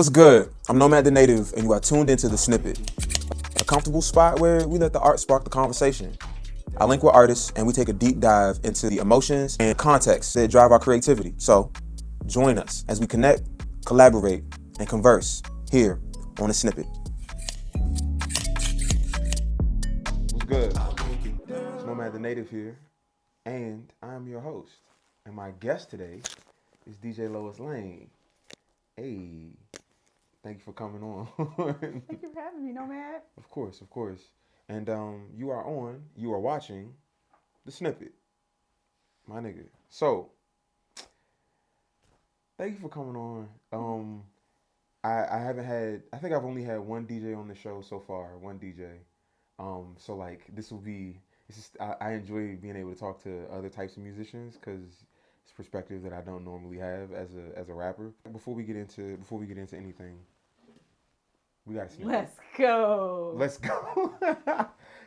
What's good? I'm Nomad the Native, and you are tuned into The Snippet, a comfortable spot where we let the art spark the conversation. I link with artists, and we take a deep dive into the emotions and context that drive our creativity. So, join us as we connect, collaborate, and converse here on The Snippet. What's good? It's Nomad the Native here, and I'm your host. And my guest today is DJ Lois Lane. Hey, thank you for coming on. Thank you for having me, Nomad. Of course. And you are watching The Snippet, my nigga. So, thank you for coming on. I think I've only had one DJ on the show so far, one DJ. So like I enjoy being able to talk to other types of musicians because it's perspective that I don't normally have as a rapper. Before we get into anything, we got to see. Let's go.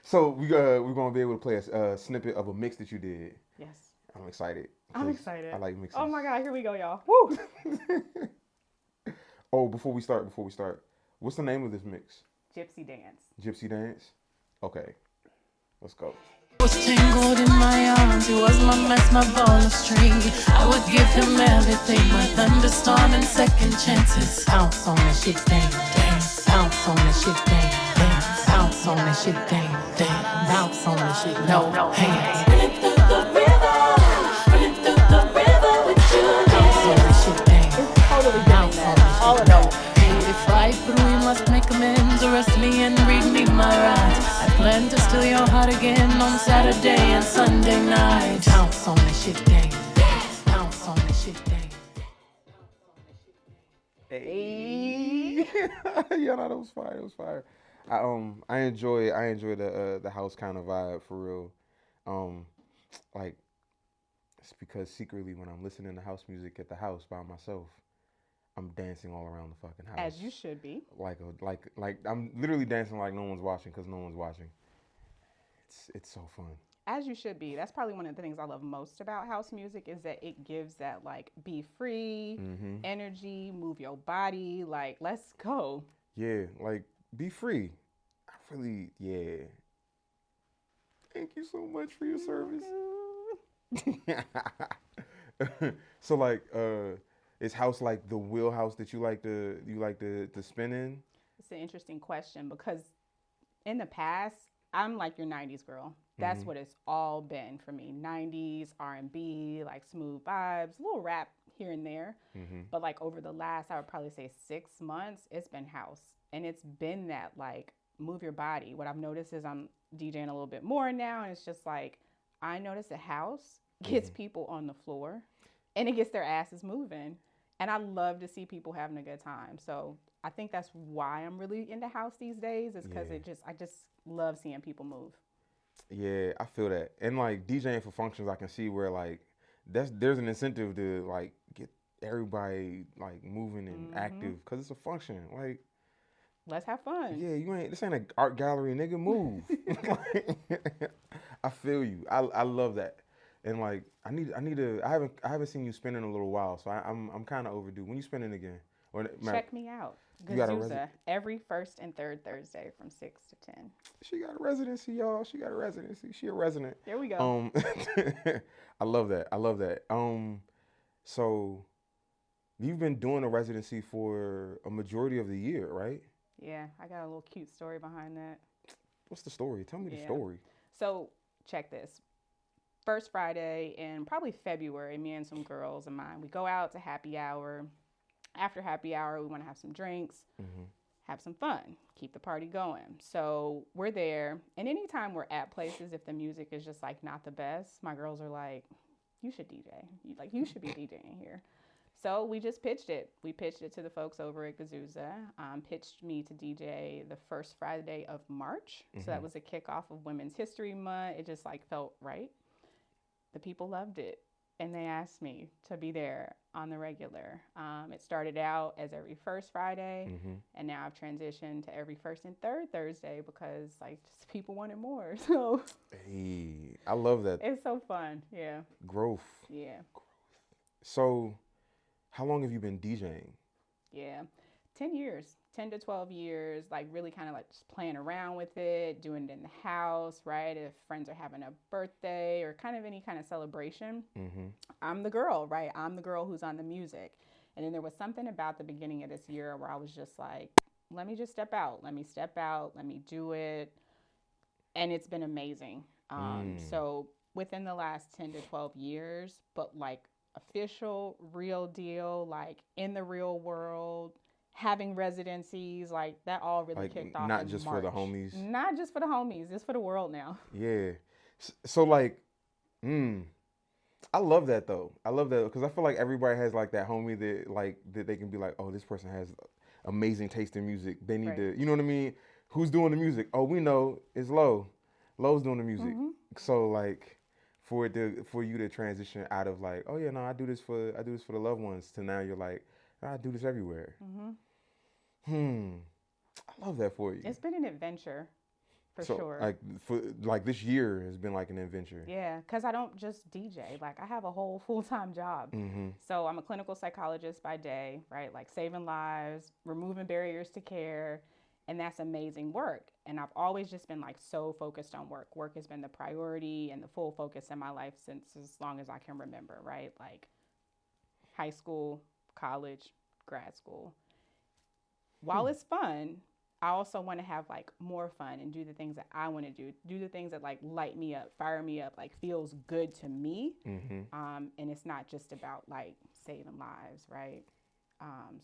So we're gonna be able to play a snippet of a mix that you did. Yes. I'm excited. I'm excited. I like mixes. Oh my God, here we go, y'all. Woo! Oh, before we start, what's the name of this mix? Gypsy Dance. Gypsy Dance? Okay. Let's go. Was tangled in my arms, he was my mess, my ball of string. I would give him everything, my thunderstorm and second chances. Bounce on that shit, dang, dang. Bounce on that shit, dang, dang. Bounce on that shit, dang, dang. Bounce on that shit, no hands. Running through the river with you. Bounce on that shit, dang. It's totally Bounce on that all shit, of no. that. If I through, you must make amends. Arrest me and read me my rights. I plan to steal your heart again on Saturday and Sunday night. Bounce on that shit, dang. Bounce on that shit, dang. Hey. Yeah, no, that was fire. I enjoy the house kind of vibe for real. Like it's because secretly when I'm listening to house music at the house by myself, I'm dancing all around the fucking house. As you should be. Like I'm literally dancing like no one's watching because no one's watching. It's so fun. As you should be. That's probably one of the things I love most about house music is that it gives that like be free, energy, move your body, like let's go. Yeah, like be free. Yeah. Thank you so much for your service. So like is house like the wheelhouse that you like to spin in? It's an interesting question because in the past, I'm like your 90s girl. That's what it's all been for me. 90s, R&B, like smooth vibes, a little rap here and there. But like over the last, I would probably say 6 months, it's been house. And it's been that like move your body. What I've noticed is I'm DJing a little bit more now. And it's just like, I notice a house gets people on the floor and it gets their asses moving. And I love to see people having a good time. So I think that's why I'm really into house these days is because I just love seeing people move. Yeah, I feel that. And like DJing for functions, I can see where like there's an incentive to like get everybody like moving and active because it's a function. Like, let's have fun. Yeah, this ain't an art gallery, nigga. Move. I feel you. I love that. And like I haven't seen you spin in a little while, so I'm kind of overdue. When you spinning again? Check me out. Gazuza, every first and third Thursday from 6 to 10. She got a residency, y'all. She a resident. There we go. I love that. So you've been doing a residency for a majority of the year, right? Yeah, I got a little cute story behind that. What's the story? Tell me the story. So check this. First Friday in probably February, me and some girls of mine, we go out to happy hour. After happy hour, we want to have some drinks, have some fun, keep the party going. So we're there. And anytime we're at places, if the music is just like not the best, my girls are like, you should DJ. You should be DJing here. So we just pitched it. We pitched it to the folks over at Gazuza, pitched me to DJ the first Friday of March. So that was a kickoff of Women's History Month. It just like felt right. The people loved it. And they asked me to be there on the regular. It started out as every first Friday, and now I've transitioned to every first and third Thursday because like just people wanted more. So hey, I love that. It's so fun. Yeah. Growth. Yeah. So how long have you been DJing? Yeah. 10 years, 10 to 12 years, like really kind of like just playing around with it, doing it in the house, right? If friends are having a birthday or kind of any kind of celebration, I'm the girl, right? I'm the girl who's on the music. And then there was something about the beginning of this year where I was just like, let me just step out. Let me step out. Let me do it. And it's been amazing. So within the last 10 to 12 years, but like official, real deal, like in the real world, having residencies, like that all really Like, kicked off not in just March. for the homies. Not just for the homies. It's for the world now. Yeah. So like, I love that though. I love that because I feel like everybody has like that homie that like that they can be like, oh, this person has amazing taste in music. They need to, you know what I mean? Who's doing the music? Oh, we know it's Lo. Lo's doing the music. So like, for you to transition out of like, oh yeah, no, I do this for the loved ones, to now you're like, I do this everywhere. I love that for you. It's been an adventure, for sure. Like this year has been like an adventure. Yeah, because I don't just DJ. Like I have a whole full-time job. So I'm a clinical psychologist by day, right? Like saving lives, removing barriers to care. And that's amazing work. And I've always just been like so focused on work. Work has been the priority and the full focus in my life since as long as I can remember, right? Like high school, college, grad school. While it's fun, I also want to have like more fun and do the things that I want to do the things that like light me up, fire me up, like feels good to me. And it's not just about like saving lives, right?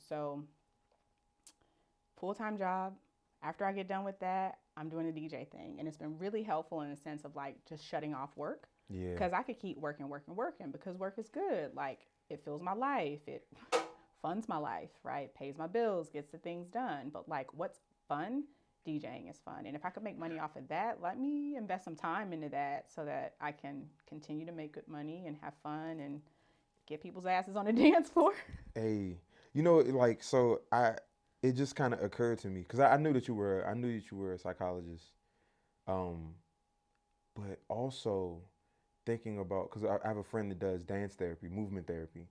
So full-time job. After I get done with that, I'm doing a DJ thing. And it's been really helpful in the sense of like just shutting off work. Yeah. Because I could keep working because work is good. Like it fills my life. It funds my life, right? Pays my bills, gets the things done. But like what's fun? DJing is fun. And if I could make money off of that, let me invest some time into that so that I can continue to make good money and have fun and get people's asses on the dance floor. Hey, you know, like, so it just kind of occurred to me because I knew that you were a psychologist, but also thinking about, because I have a friend that does dance therapy, movement therapy,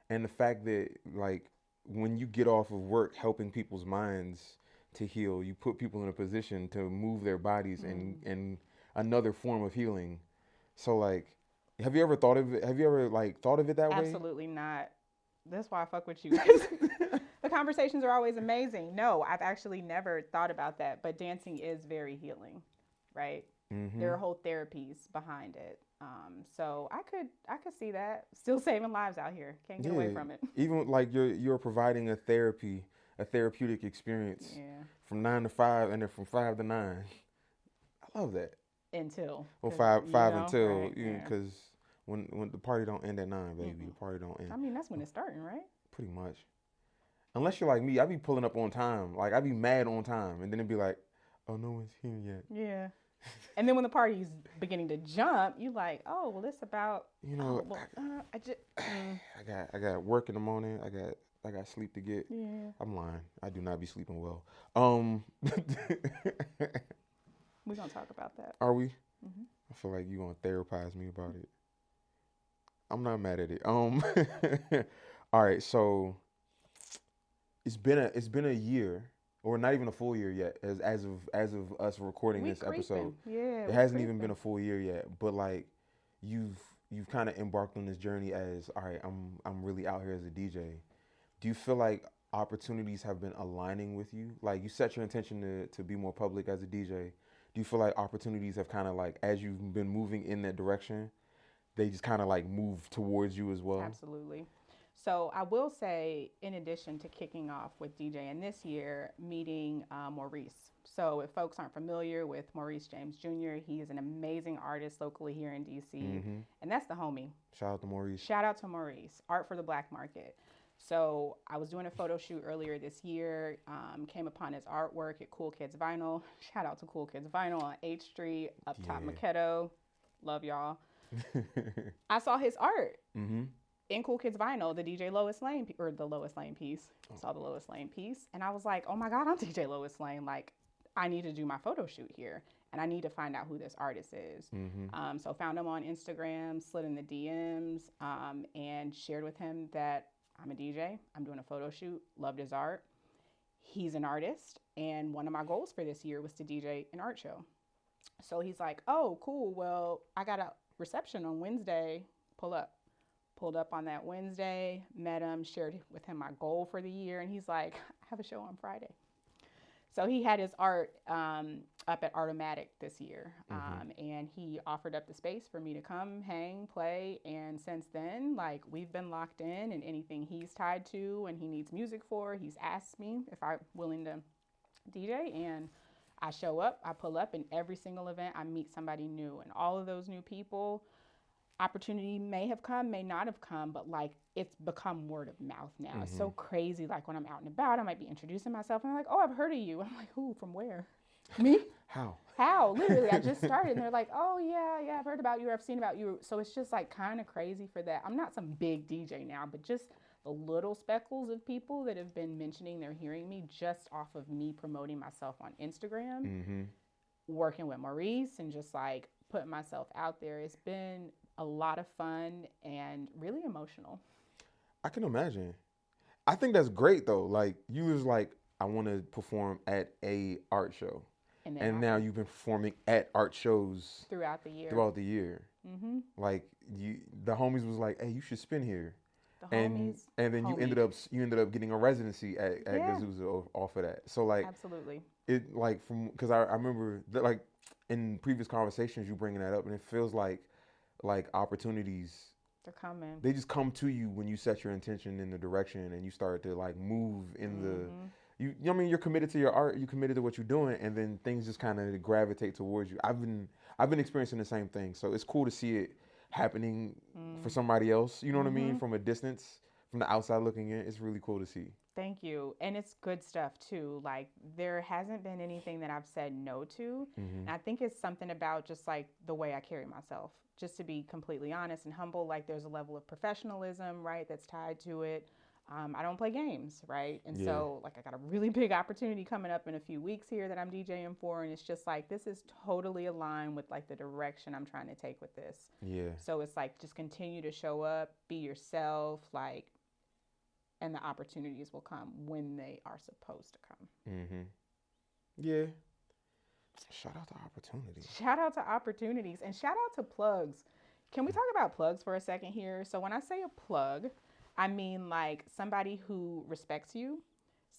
and the fact that like when you get off of work helping people's minds to heal, you put people in a position to move their bodies and another form of healing. So like, have you ever thought of it? Have you ever like thought of it that way? Absolutely not. That's why I fuck with you. The conversations are always amazing. No, I've actually never thought about that, but dancing is very healing, right? There are whole therapies behind it. So I could see that. Still saving lives out here. Can't get away from it. Even like you're providing a therapeutic experience from 9 to 5 and then from 5 to 9. I love that. Until. Well, five until, because when the party don't end at 9, baby, the party don't end. I mean, that's when it's starting, right? Pretty much. Unless you're like me, I be pulling up on time. Like I be mad on time, and then it'd be like, oh, no one's here yet. Yeah. And then when the party's beginning to jump, you like, oh, well, it's about, you know, I got work in the morning. I got sleep to get. Yeah. I'm lying. I do not be sleeping well. We're gonna talk about that. Are we? I feel like you're gonna therapize me about it. I'm not mad at it. All right, so it's been a year, or not even a full year yet, as of us recording this episode. Yeah, it hasn't even been a full year yet. But like, you've kind of embarked on this journey as, all right, I'm really out here as a DJ. Do you feel like opportunities have been aligning with you? Like you set your intention to be more public as a DJ. Do you feel like opportunities have kind of like, as you've been moving in that direction, they just kind of like move towards you as well? Absolutely. So I will say, in addition to kicking off with DJing this year, meeting Maurice. So if folks aren't familiar with Maurice James Jr., he is an amazing artist locally here in DC. And that's the homie. Shout out to Maurice. Shout out to Maurice. Art for the Black Market. So I was doing a photo shoot earlier this year, came upon his artwork at Cool Kids Vinyl. Shout out to Cool Kids Vinyl on 8th Street, up top Maquetto. Love y'all. I saw his art in Cool Kids Vinyl, the DJ Lois Lane, or the Lois Lane piece. I saw the Lois Lane piece, and I was like, oh my God, I'm DJ Lois Lane. Like, I need to do my photo shoot here, and I need to find out who this artist is. So found him on Instagram, slid in the DMs, and shared with him that I'm a DJ. I'm doing a photo shoot. Loved his art. he's an artist, and one of my goals for this year was to DJ an art show. So he's like, oh, cool. Well, I got a reception on Wednesday. Pull up. Pulled up on that Wednesday, met him, shared with him my goal for the year. And he's like, I have a show on Friday. So he had his art up at Artomatic this year. And he offered up the space for me to come, hang, play. And since then, like, we've been locked in, and anything he's tied to and he needs music for, he's asked me if I'm willing to DJ. And I show up, I pull up, and every single event I meet somebody new. And all of those new people, opportunity may have come, may not have come, but like, it's become word of mouth now. It's so crazy. Like, when I'm out and about, I might be introducing myself and I'm like, oh, I've heard of you. I'm like, who, from where? Me? How? Literally, I just started, and they're like, oh yeah, I've heard about you, or I've seen about you. So it's just like kind of crazy for that. I'm not some big DJ now, but just the little speckles of people that have been mentioning they're hearing me just off of me promoting myself on Instagram, working with Maurice, and just like putting myself out there. It's been a lot of fun and really emotional. I can imagine. I think that's great though. Like, you was like, I want to perform at a art show, and now you've been performing at art shows throughout the year. Like, the homies was like, hey, you should spin here. And then you ended up getting a residency at Gazuza off of that. So like, absolutely, it like, because I remember that, like, in previous conversations you bringing that up, and it feels like opportunities, they're coming. They just come to you when you set your intention in the direction and you start to like move in the. You know what I mean? You're committed to your art. You're committed to what you're doing, and then things just kind of gravitate towards you. I've been experiencing the same thing, so it's cool to see it happening for somebody else. You know what I mean? From a distance, from the outside looking in, it's really cool to see. Thank you. And it's good stuff too. Like, there hasn't been anything that I've said no to. And I think it's something about just like the way I carry myself, just to be completely honest and humble. Like, there's a level of professionalism, right, that's tied to it. I don't play games, right? And so like, I got a really big opportunity coming up in a few weeks here that I'm DJing for. And it's just like, this is totally aligned with like the direction I'm trying to take with this. Yeah. So it's like, just continue to show up, be yourself, like, and the opportunities will come when they are supposed to come. Yeah. Shout out to opportunities. Shout out to opportunities, and shout out to plugs. Can we talk about plugs for a second here? So when I say a plug, I mean like somebody who respects you,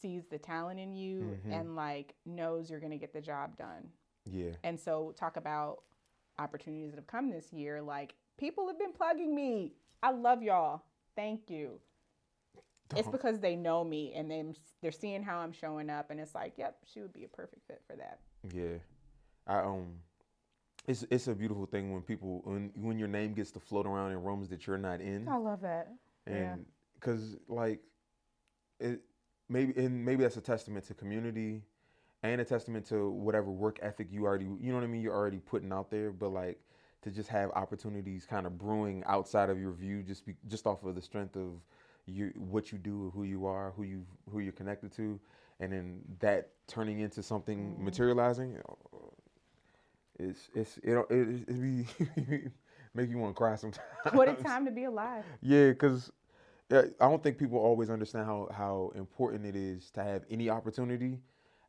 sees the talent in you, and like knows you're going to get the job done. Yeah. And so talk about opportunities that have come this year. Like, people have been plugging me. I love y'all. Thank you. It's because they know me, and they're seeing how I'm showing up, and it's like, yep, she would be a perfect fit for that. Yeah. It's a beautiful thing when people, when your name gets to float around in rooms that you're not in. I love that. And because like, maybe that's a testament to community, and a testament to whatever work ethic you already, you know what I mean, you're already putting out there. But like, to just have opportunities kind of brewing outside of your view, just off of the strength of what you do, who you are, who you're connected to, and then that turning into something materializing. It be make you want to cry sometimes. What a time to be alive. Yeah, because I don't think people always understand how important it is to have any opportunity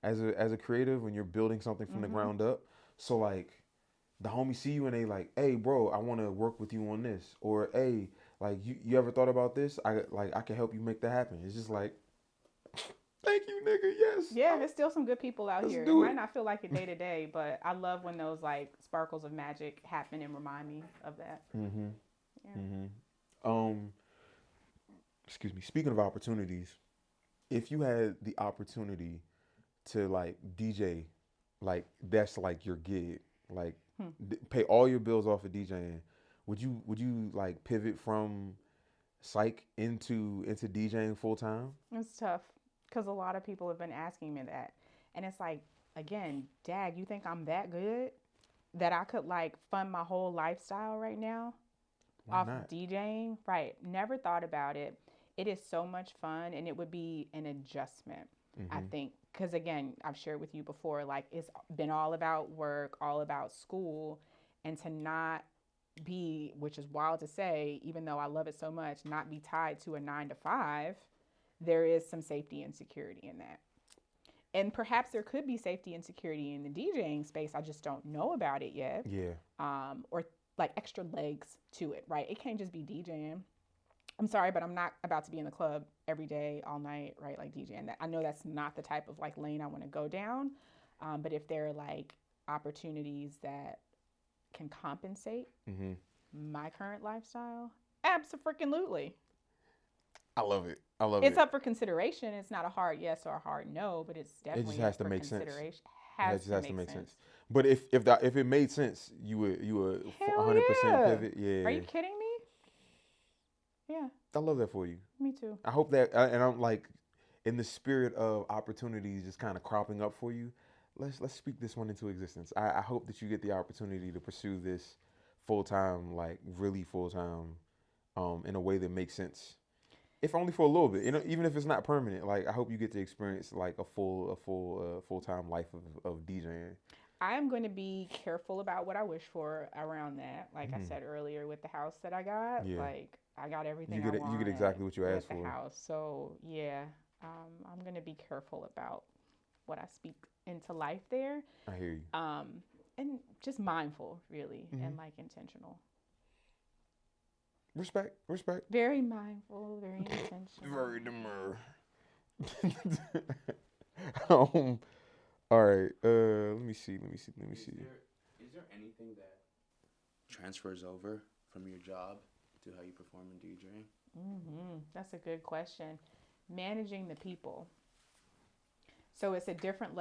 as a creative when you're building something from the ground up. So like, the homies see you and they like, hey bro, I want to work with you on this, or hey, like, you ever thought about this? I can help you make that happen. It's just like, thank you, nigga. Yes. Yeah, there's still some good people out here. It might not feel like it day to day, but I love when those like sparkles of magic happen and remind me of that. Excuse me. Speaking of opportunities, if you had the opportunity to like DJ, like that's like your gig, like pay all your bills off of DJing, would you like pivot from psych into DJing full time? It's tough, because a lot of people have been asking me that, and it's like, again, dag, you think I'm that good that I could like fund my whole lifestyle right now off of DJing? Right. Never thought about it. It is so much fun, and it would be an adjustment, I think, because again, I've shared with you before, like, it's been all about work, all about school, and to not be, which is wild to say, even though I love it so much, not be tied to a 9 to 5, there is some safety and security in that. And perhaps there could be safety and security in the DJing space. I just don't know about it yet. Yeah. Or like extra legs to it, right? It can't just be DJing. I'm sorry, but I'm not about to be in the club every day, all night, right? Like DJing. I know that's not the type of like lane I want to go down. But if there are like opportunities that can compensate my current lifestyle, abso-freaking-lutely. I love it. It's up for consideration. It's not a hard yes or a hard no, but it's definitely it just has up to for make sense. consideration. It just has to make sense. But if it made sense, you would 100% pivot. Yeah. Are you kidding me? Yeah. I love that for you. Me too. I hope that, and I'm like, in the spirit of opportunities just kind of cropping up for you, let's speak this one into existence. I hope that you get the opportunity to pursue this full time, like really full time, in a way that makes sense. If only for a little bit, even if it's not permanent. Like, I hope you get to experience like a full time life of DJing. I am going to be careful about what I wish for around that. Like I said earlier, with the house that I got, like I got everything I wanted. You get exactly what you asked for. The house, so yeah, I'm going to be careful about what I speak into life there. I hear you. And just mindful, really, and like intentional. Respect. Very mindful, very intentional. Very demure. All right. Let me see. Is there anything that transfers over from your job to how you perform in DJing? That's a good question. Managing the people. So it's a different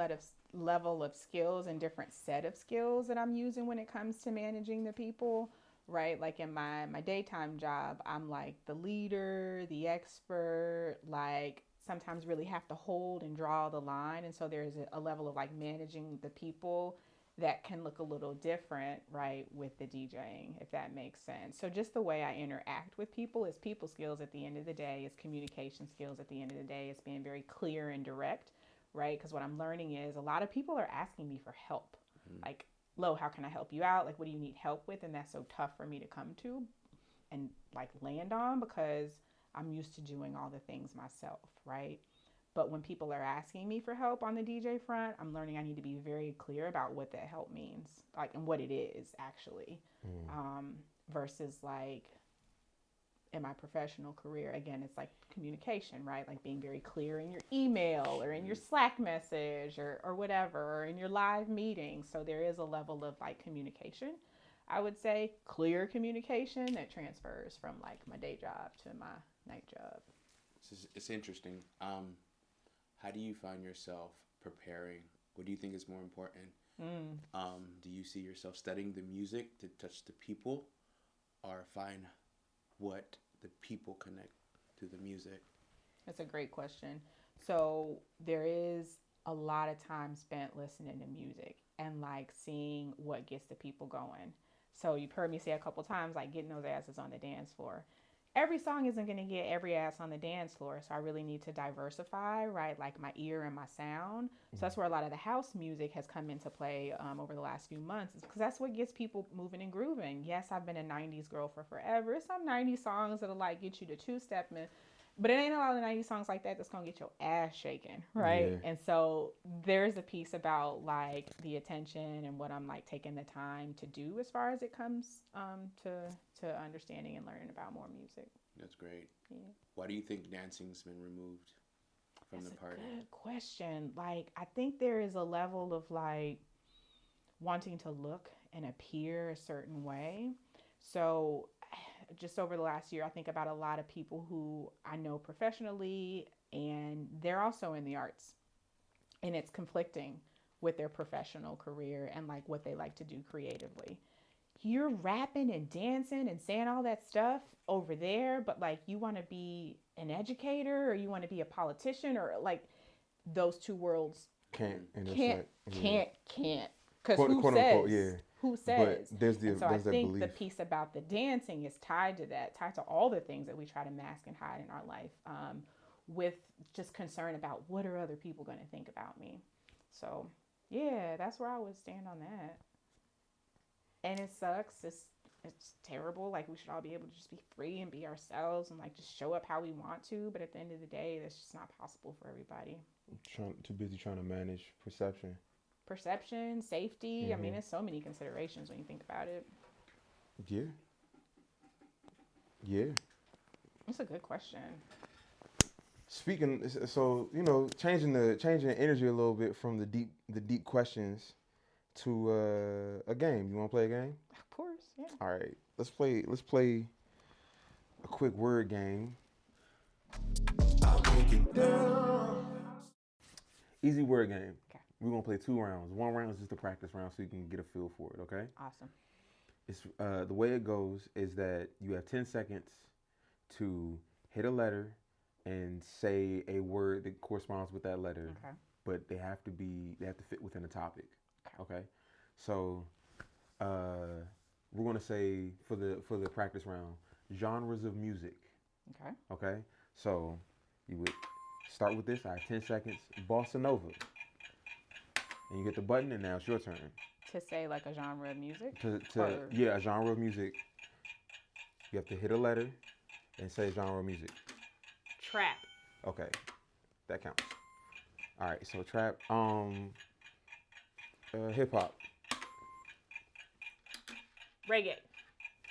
level of skills and different set of skills that I'm using when it comes to managing the people. Right? Like in my daytime job, I'm like the leader, the expert, like sometimes really have to hold and draw the line. And so there's a level of like managing the people that can look a little different, right, with the DJing, if that makes sense. So just the way I interact with people is people skills at the end of the day, is communication skills at the end of the day, is being very clear and direct, right? Because what I'm learning is a lot of people are asking me for help. Like, Lo, how can I help you out? Like, what do you need help with? And that's so tough for me to come to and like land on, because I'm used to doing all the things myself, right? But when people are asking me for help on the DJ front, I'm learning I need to be very clear about what that help means, like, and what it is actually, versus like in my professional career, again, it's like communication, right? Like being very clear in your email or in your Slack message or whatever, or in your live meeting. So there is a level of like communication, I would say, clear communication that transfers from like my day job to my night job. It's interesting. How do you find yourself preparing? What do you think is more important? Do you see yourself studying the music to touch the people, or find what the people connect to the music? That's a great question. So there is a lot of time spent listening to music and like seeing what gets the people going. So you've heard me say a couple times, like getting those asses on the dance floor. Every song isn't going to get every ass on the dance floor. So I really need to diversify, right? Like my ear and my sound. So that's where a lot of the house music has come into play over the last few months, because that's what gets people moving and grooving. Yes, I've been a 90s girl for forever. It's some 90s songs that'll like get you to two-stepping, but it ain't a lot of 90s songs like that that's going to get your ass shaking, right? Yeah. And so there's a piece about like the attention and what I'm like taking the time to do as far as it comes to understanding and learning about more music. That's great. Yeah. Why do you think dancing's been removed from the party? That's a good question. Like, I think there is a level of like wanting to look and appear a certain way. So just over the last year, I think about a lot of people who I know professionally, and they're also in the arts, and it's conflicting with their professional career and like what they like to do creatively. You're rapping and dancing and saying all that stuff over there, but like you want to be an educator or you want to be a politician, or like those two worlds can't. Because who says? But there's and so I think belief. The piece about the dancing is tied to that, tied to all the things that we try to mask and hide in our life, with just concern about what are other people going to think about me. So yeah, that's where I would stand on that. And it sucks. It's terrible. Like, we should all be able to just be free and be ourselves and like just show up how we want to. But at the end of the day, that's just not possible for everybody. Too busy trying to manage perception. Perception, safety. I mean, there's so many considerations when you think about it. Yeah. Yeah. That's a good question. Speaking, so changing the energy a little bit from the deep questions to a game. You want to play a game? Of course, yeah. All right, let's play a quick word game. Easy word game. Okay. We're gonna play 2 rounds. 1 round is just a practice round, so you can get a feel for it. Okay. Awesome. It's the way it goes is that you have 10 seconds to hit a letter and say a word that corresponds with that letter. Okay. But they have to fit within a topic. Okay. So we're gonna say for the practice round, genres of music. Okay. Okay. So you would start with this. I have 10 seconds. Bossa Nova. And you hit the button, and now it's your turn. To say like a genre of music? A genre of music. You have to hit a letter and say genre of music. Trap. Okay. That counts. All right, so trap. Hip hop. Reggae.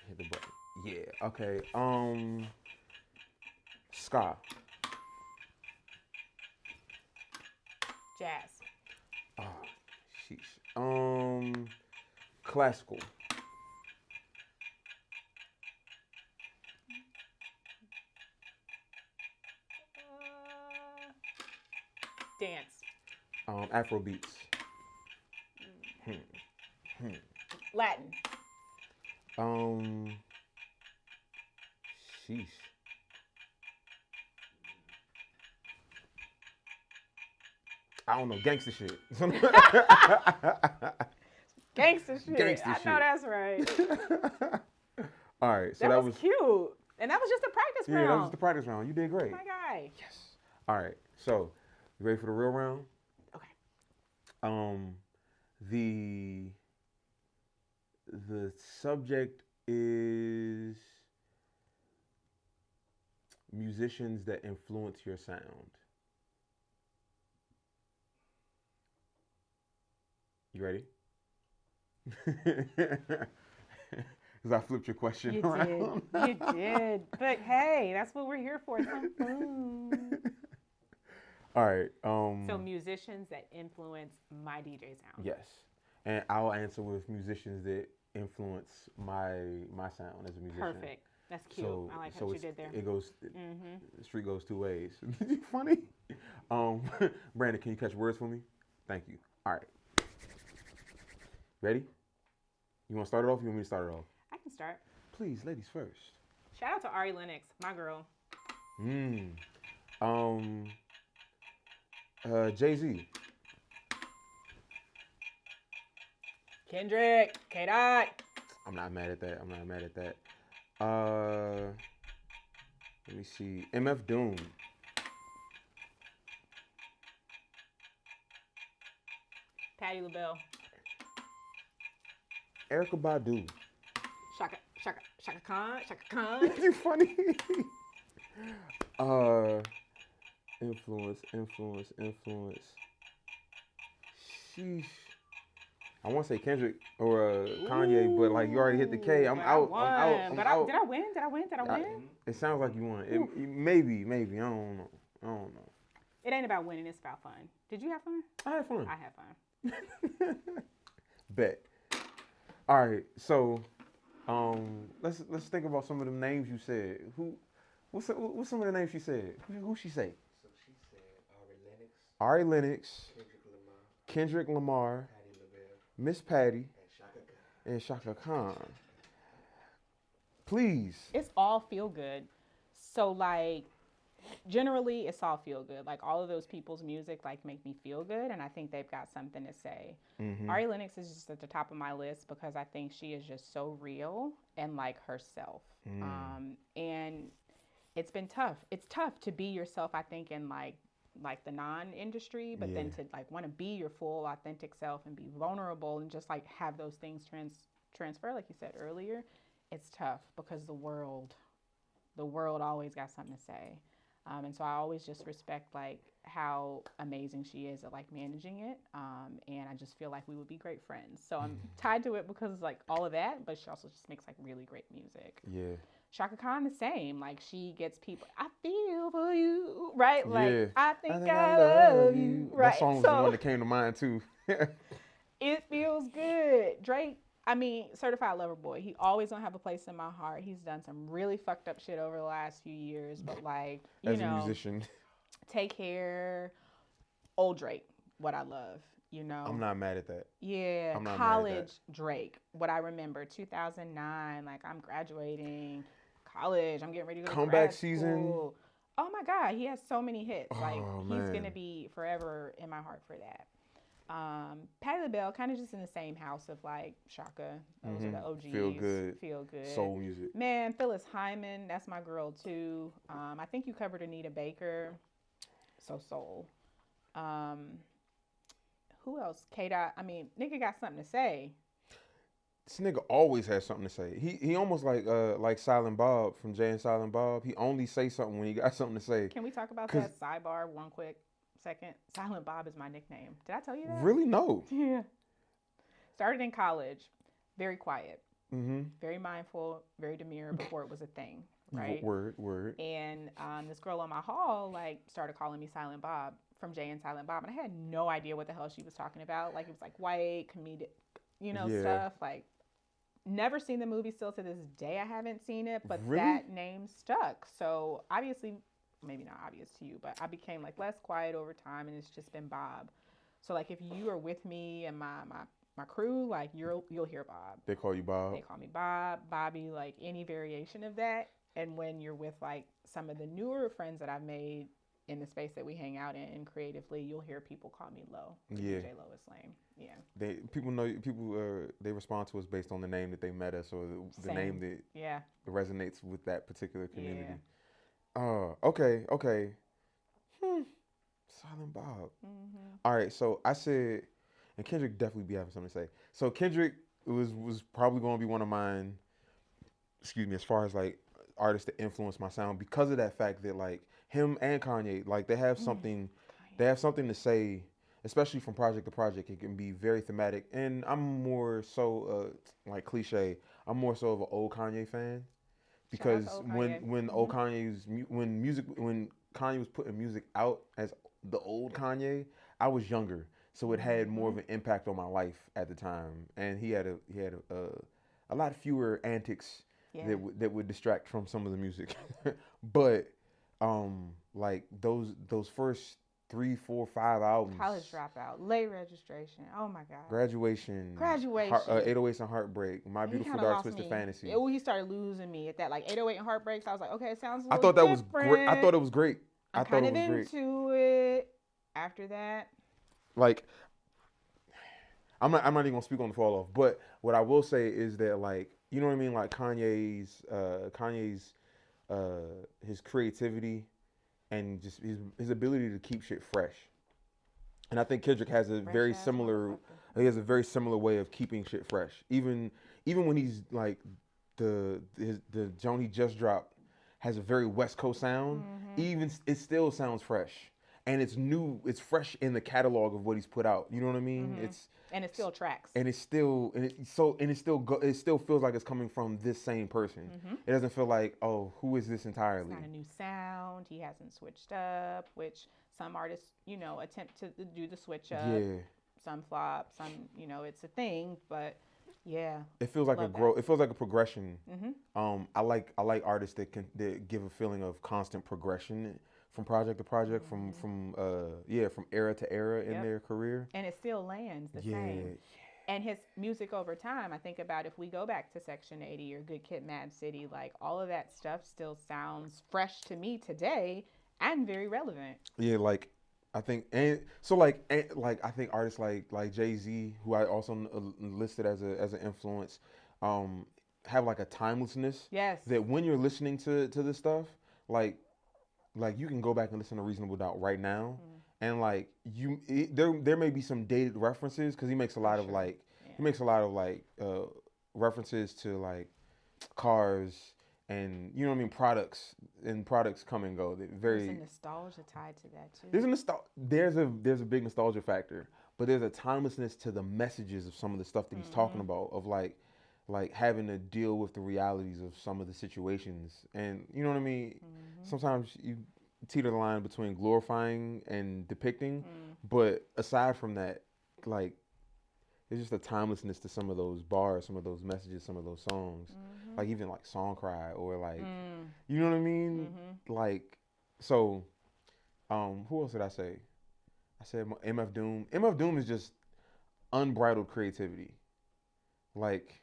Hit the button. Yeah. Okay. Ska. Jazz. Oh, sheesh. Classical. Dance. Afro beats. Latin. Sheesh. I don't know, gangster shit. Gangster shit. Gangster I shit. know that's right. All right, so that was cute. And that was just a practice round. Yeah, that was the practice round. You did great. My guy. Yes. All right, so you ready for the real round? Okay. The subject is musicians that influence your sound. You ready? Because I flipped your question around. You did. But hey, that's what we're here for. Some fun. All right. So musicians that influence my DJ sound. Yes. And I'll answer with musicians that influence my sound as a musician. Perfect. That's cute. I like what you did there. It goes. The street goes 2 ways. Funny. Brandon, can you catch words for me? Thank you. All right. Ready? You want to start it off? Or you want me to start it off? I can start. Please, ladies first. Shout out to Ari Lennox, my girl. Jay-Z. Kendrick, K-Dot. I'm not mad at that. Let me see. MF Doom. Patti LaBelle. Erykah Badu. Shaka Khan. You funny. Influence. Sheesh. I want to say Kendrick or Kanye, but like you already hit the K. I'm out. I'm out. Did I win? It sounds like you won. Maybe. I don't know. It ain't about winning. It's about fun. Did you have fun? I had fun. I had fun. Bet. All right. So, let's think about some of the names you said. What's some of the names she said? Who she say? So she said Ari Lennox, Kendrick Lamar, Kendrick Lamar, Patti LaBelle, Miss Patty, and Shaka Khan. and Shaka Khan. Please. It's all feel good. So like generally it's all feel good. Like all of those people's music like make me feel good, and I think they've got something to say. Ari Lennox is just at the top of my list because I think she is just so real and like herself. And it's been tough. It's tough to be yourself, I think, in like the non-industry, but then to like want to be your full authentic self and be vulnerable and just like have those things transfer, like you said earlier. It's tough because the world always got something to say. And so I always just respect like how amazing she is at like managing it. And I just feel like we would be great friends. So I'm tied to it because like all of that, but she also just makes like really great music. Yeah. Shaka Khan the same. Like she gets people. I feel for you, right? Like I think I love you, right? That song was the one that came to mind too. It feels good. Drake. I mean, certified lover boy. He always gonna have a place in my heart. He's done some really fucked up shit over the last few years, but like you As know, a musician, Take Care, old Drake. What I love. You know, I'm not mad at that. Yeah, I'm not college mad at that. Drake. What I remember, 2009. Like I'm graduating college. I'm getting ready to go to Comeback grad season. school. Oh my God, he has so many hits. Like Oh, he's man. gonna be forever in my heart for that. Patti LaBelle, kind of just in the same house of like Shaka. Those are the OGs. Feel good. Feel good. Soul music. Man, Phyllis Hyman, that's my girl too. I think you covered Anita Baker. So soul. Who else? K-Dot. I mean, nigga got something to say. This nigga always has something to say. He almost like Silent Bob from Jay and Silent Bob. He only say something when he got something to say. Can we talk about that sidebar one quick second? Silent Bob is my nickname. Did I tell you that? Really? No. Yeah. Started in college. Very quiet. Mm-hmm. Very mindful. Very demure before it was a thing. Right? Word. And this girl on my hall like started calling me Silent Bob from Jay and Silent Bob. And I had no idea what the hell she was talking about. Like it was like white, comedic, stuff. Like never seen the movie. Still to this day, I haven't seen it. But Really? that name stuck. So obviously, maybe not obvious to you, but I became like less quiet over time. And it's just been Bob. So like if you are with me and my crew, like you'll hear Bob. They call you Bob. They call me Bob, Bobby, like any variation of that. And when you're with like some of the newer friends that I've made in the space that we hang out in creatively, you'll hear people call me Lo. Yeah. DJ Lois Lane. Yeah. They respond to us based on the name that they met us or the Same. name that Yeah. resonates with that particular community. Yeah. Okay. Silent Bob. Mm-hmm. All right, so I said, and Kendrick definitely be having something to say. So Kendrick was probably going to be one of mine, as far as like artists that influence my sound because of that fact that like him and Kanye, like they have something to say, especially from project to project. It can be very thematic, and I'm more so like cliche. I'm more so of an old Kanye fan because when old Kanye's when Kanye was putting music out as the old Kanye, I was younger, so it had more of an impact on my life at the time, and he had a lot fewer antics that would distract from some of the music. But like those first 3, 4, 5 albums, College Dropout, Late Registration. Oh my God. Graduation, 808s and Heartbreak, My Beautiful Dark Twisted Fantasy. He started losing me at that, like 808 and Heartbreaks. I was like, okay, it sounds. I thought that was great. I thought it was great. I'm kind of into it. After that, like, I'm not even gonna speak on the fall off. But what I will say is that, like, you know what I mean, like Kanye's his creativity and just his ability to keep shit fresh. And I think Kendrick has a very similar way of keeping shit fresh. Even when he's like the joint he just dropped has a very West Coast sound. Even it still sounds fresh. And it's new, it's fresh in the catalog of what he's put out. You know what I mean? And it still tracks. And it still feels like it's coming from this same person. It doesn't feel like, oh, who is this entirely? It's not a new sound. He hasn't switched up, which some artists, attempt to do the switch up. Yeah. Some flop, some, it's a thing, but yeah. It feels like it feels like a progression. I like artists that give a feeling of constant progression from project to project, from era to era in their career. And it still lands the same. And his music over time, I think about if we go back to Section 80 or Good Kid, Mad City, like all of that stuff still sounds fresh to me today and very relevant. Yeah, like I think, I think artists like Jay-Z, who I also listed as an influence, have like a timelessness. Yes. That when you're listening to this stuff, like you can go back and listen to Reasonable Doubt right now, and like there may be some dated references because he makes a lot of references to like cars and you know what I mean, products come and go. They're very There's a nostalgia tied to that too. there's a big nostalgia factor, but there's a timelessness to the messages of some of the stuff that he's talking about, of like having to deal with the realities of some of the situations, and you know what I mean. Sometimes you teeter the line between glorifying and depicting, but aside from that, like, there's just a timelessness to some of those bars, some of those messages, some of those songs, like even like Song Cry, or like, you know what I mean? Like, so, who else did I say? I said MF Doom. MF Doom is just unbridled creativity, like,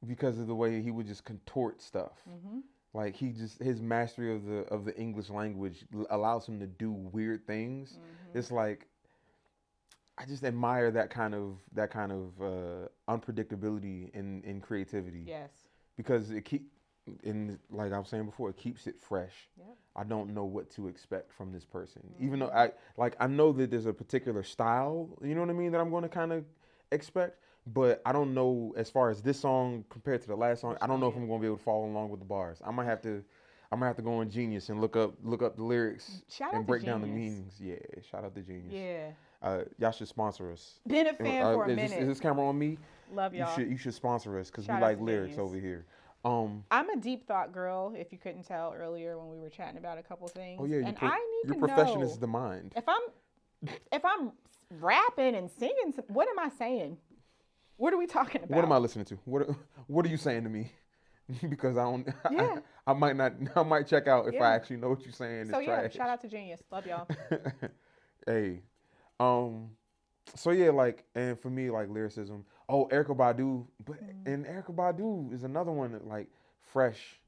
because of the way he would just contort stuff. Like, his mastery of the English language allows him to do weird things. It's like, I just admire that kind of unpredictability in creativity. Yes. Because like I was saying before, it keeps it fresh. Yep. I don't know what to expect from this person, even though I know that there's a particular style, you know what I mean, that I'm going to kind of expect. But I don't know, as far as this song compared to the last song, I don't know if I'm going to be able to follow along with the bars. I might have to go on Genius and look up the lyrics and break down the meanings. Yeah, shout out to Genius. Yeah. Y'all should sponsor us. Been a fan for a minute. Is this camera on me? Love y'all. You should sponsor us, because we Shout like out to lyrics Genius. over here. I'm a deep thought girl, if you couldn't tell earlier when we were chatting about a couple things. Oh yeah, and I need your to profession know is the mind. if I'm rapping and singing, what am I saying? What are we talking about? What am I listening to? What are you saying to me? Because I don't. Yeah. I might check out if Yeah. I actually know what you're saying. So it's yeah, trash. shout out to Genius. Love y'all. Hey, so yeah, like, and for me, like, lyricism. Oh, Erykah Badu, and Erykah Badu is another one that, like, fresh.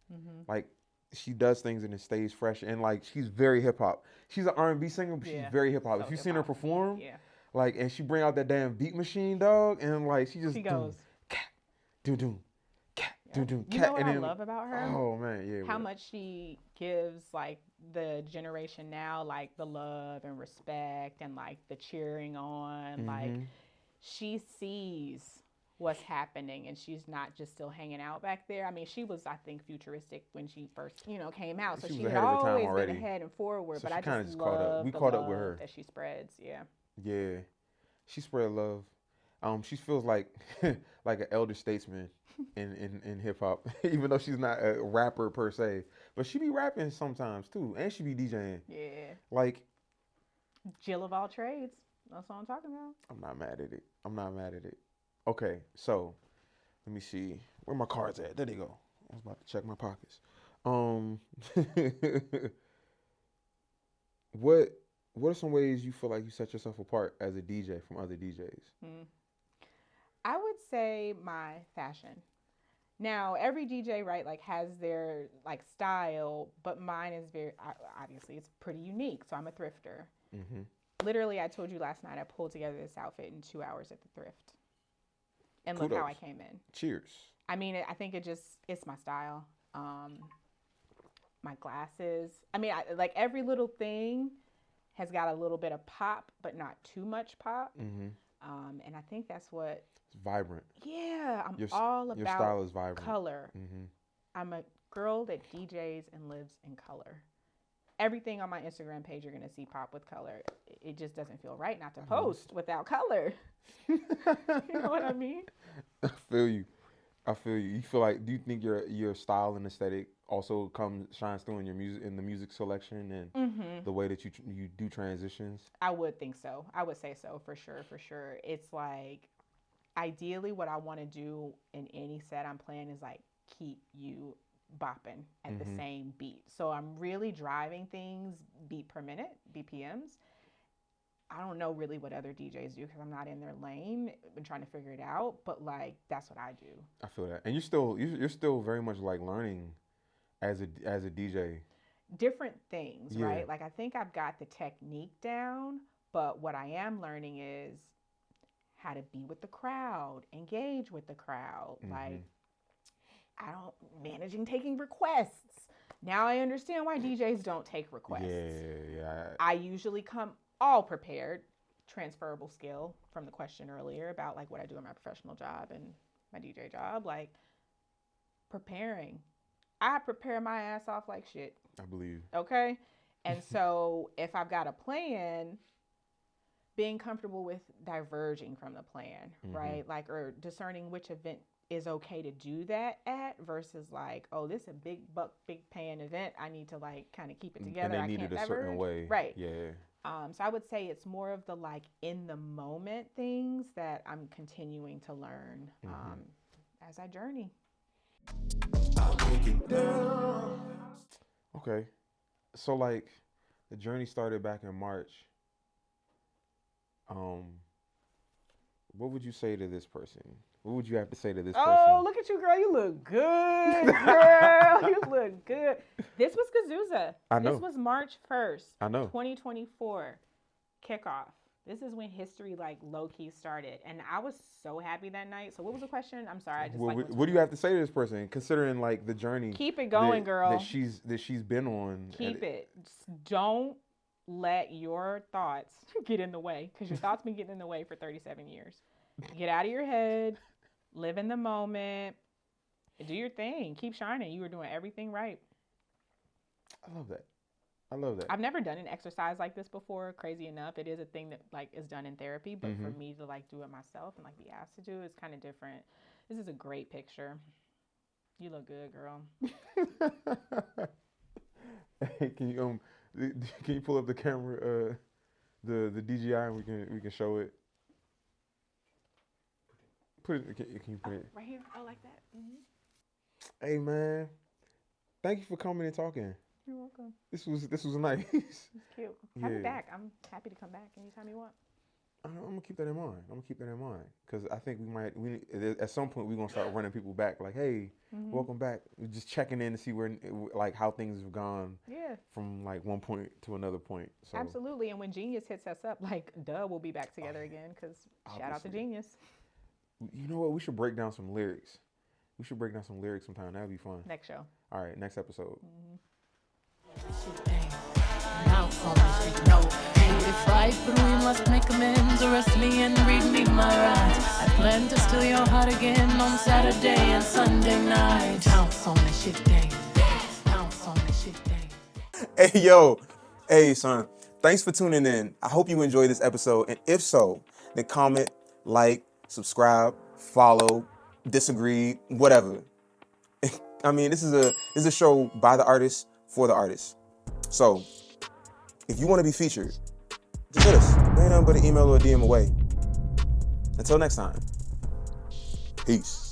Like, she does things and it stays fresh, and like, she's very hip hop. She's an R&B singer, but she's very hip hop. So If you've seen her hip-hop. perform, Yeah. like, and she bring out that damn beat machine, dog, and like, she just She goes. doom doom, cat, doom doom, You cat, know what and I then, love about her? oh man, yeah. How much she gives, like, the generation now, like, the love and respect and, like, the cheering on. Like, she sees what's happening, and she's not just still hanging out back there. I mean, she was, I think, futuristic when she first, came out. So She was she had ahead of her time always already. been ahead and forward. So but she I kinda just just caught up. love We the caught up with love her. that she spreads. Yeah. Yeah, she spread love. She feels like like an elder statesman in hip hop, even though she's not a rapper per se, but she be rapping sometimes too, and she be DJing. Yeah. Like, Jill of all trades. That's what I'm talking about. I'm not mad at it. Okay, so let me see where my cards at. There they go. I was about to check my pockets. What are some ways you feel like you set yourself apart as a DJ from other DJs? I would say my fashion. Now, every DJ, right, like, has their, like, style, but mine is obviously, it's pretty unique. So I'm a thrifter. Literally, I told you last night, I pulled together this outfit in 2 hours at the thrift. And look how I came in. Cheers. I mean, I think it's my style. My glasses. I mean, like, every little thing has got a little bit of pop, but not too much pop. And I think that's what. It's vibrant. Yeah, I'm all about your style is vibrant. Color. I'm a girl that DJs and lives in color. Everything on my Instagram page, you're going to see pop with color. It just doesn't feel right not to post without color. You know what I mean? I feel you. You feel like, do you think your style and aesthetic also shines through in your music, in the music selection, and the way that you do transitions? I would think so. I would say so, for sure. It's like, ideally what I want to do in any set I'm playing is, like, keep you bopping at the same beat. So I'm really driving things beat per minute, BPMs. I don't know really what other DJs do because I'm not in their lane. I've been trying to figure it out, but, like, that's what I do. I feel that, and you're still very much, like, learning as a DJ. Different things, right? Like, I think I've got the technique down, but what I am learning is how to be with the crowd, engage with the crowd. Like, managing taking requests. Now I understand why DJs don't take requests. Yeah. I usually come all prepared, transferable skill from the question earlier about, like, what I do in my professional job and my DJ job, like, preparing. I prepare my ass off like shit. I believe. Okay? And so if I've got a plan, being comfortable with diverging from the plan, right? Like, or discerning which event is okay to do that at versus like, oh, this is a big paying event. I need to like kind of keep it together. And they need it a certain way. Right. Yeah. So I would say it's more of the like in the moment things that I'm continuing to learn as I journey. Okay. So like the journey started back in March. What would you say to this person? What would you have to say to this person? Oh, look at you, girl. You look good, girl. You look good. This was Kazuza. I know. This was March 1st. I know. 2024 kickoff. This is when history like low-key started. And I was so happy that night. So what was the question? I'm sorry. I just what do you have to say to this person, considering like the journey? Keep it going, girl. That she's been on. Keep it. Just don't let your thoughts get in the way, because your thoughts been getting in the way for 37 years. Get out of your head. Live in the moment. Do your thing. Keep shining. You were doing everything right. I love that. I love that. I've never done an exercise like this before. Crazy enough, it is a thing that like is done in therapy, but for me to like do it myself and like be asked to do it's kind of different. This is a great picture. You look good, girl. Hey, can you pull up the camera, the DJI, and we can show it. Put it. Can you put it right here? Oh, like that. Hey man, thank you for coming and talking. You're welcome. This was nice. It's cute. Have me Yeah. back. I'm happy to come back anytime you want. I'm gonna keep that in mind. Because I think we at some point we're gonna start running people back. Like, hey, welcome back. We're just checking in to see where, like, how things have gone. Yeah. From like one point to another point. So Absolutely. And when Genius hits us up, like, we'll be back together again. Because shout out to Genius. You know what? We should break down some lyrics. Sometime. That'd be fun. Next show. All right, next episode. Now for me, no. If I but we must make amends, arrest me and read me my rights. I plan to steal your heart again on Saturday and Sunday night. Pounce on the shit day. Pounce on the shit day. Hey, yo. Hey, son. Thanks for tuning in. I hope you enjoyed this episode. And if so, then comment, like, subscribe, follow, disagree, whatever. I mean, this is a show by the artist for the artist. So, if you want to be featured, just hit us. There ain't nothing but an email or a DM away. Until next time, peace.